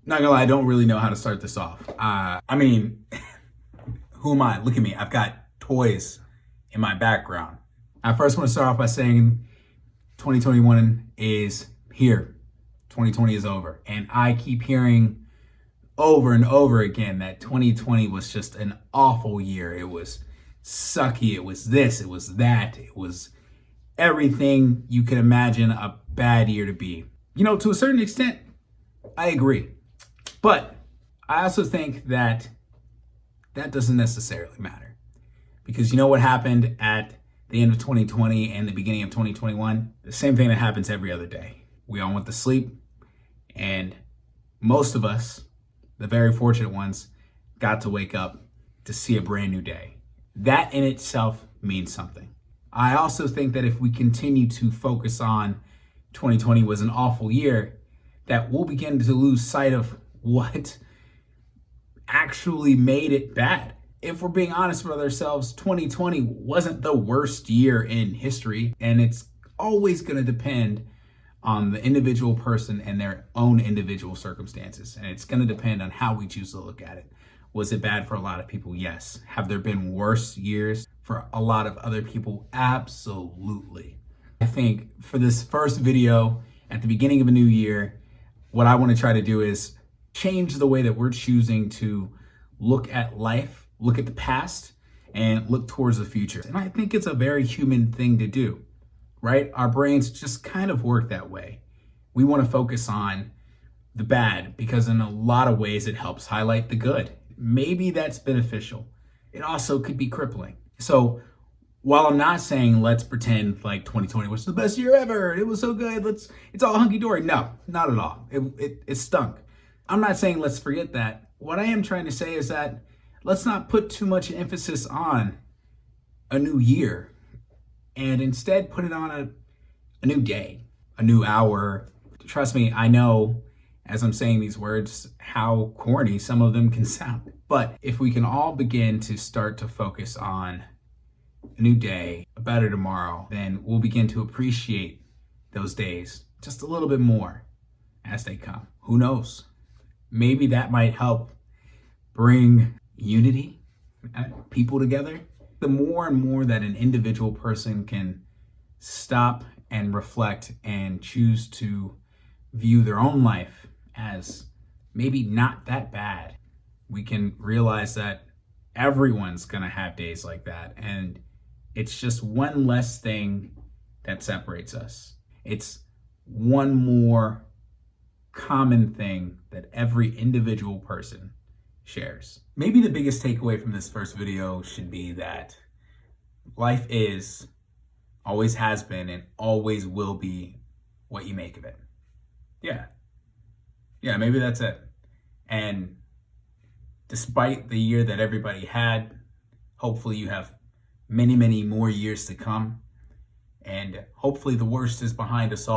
Not gonna lie, I don't really know how to start this off. I mean, who am I? Look at me. I've got toys in my background. I first want to start off by saying 2021 is here. 2020 is over. And I keep hearing over and over again that 2020 was just an awful year. It was sucky. It was this. It was that. It was everything you could imagine a bad year to be. You know, to a certain extent, I agree. But I also think that that doesn't necessarily matter. Because you know what happened at the end of 2020 and the beginning of 2021? The same thing that happens every other day. We all went to sleep, and most of us, the very fortunate ones, got to wake up to see a brand new day. That in itself means something. I also think that if we continue to focus on 2020 was an awful year, that we'll begin to lose sight of what actually made it bad. If we're being honest with ourselves, 2020 wasn't the worst year in history, and it's always going to depend on the individual person and their own individual circumstances. And it's going to depend on how we choose to look at it. Was it bad for a lot of people? Yes. Have there been worse years for a lot of other people? Absolutely. I think for this first video at the beginning of a new year, what I want to try to do is change the way that we're choosing to look at life, look at the past, and look towards the future. And I think it's a very human thing to do, right? Our brains just kind of work that way. We want to focus on the bad because in a lot of ways it helps highlight the good. Maybe that's beneficial. It also could be crippling. So while I'm not saying let's pretend like 2020 was the best year ever, it was so good, it's all hunky-dory. No, not at all. It stunk. I'm not saying let's forget that. What I am trying to say is that let's not put too much emphasis on a new year and instead put it on a new day, a new hour. Trust me, I know as I'm saying these words how corny some of them can sound. But if we can all begin to start to focus on a new day, a better tomorrow, then we'll begin to appreciate those days just a little bit more as they come. Who knows? Maybe that might help bring unity, people together. The more and more that an individual person can stop and reflect and choose to view their own life as maybe not that bad, we can realize that everyone's gonna have days like that. And it's just one less thing that separates us. It's one more common thing that every individual person shares. Maybe the biggest takeaway from this first video should be that life is, always has been, and always will be what you make of it. Yeah, maybe that's it. And despite the year that everybody had, hopefully you have many, many more years to come. And hopefully the worst is behind us all.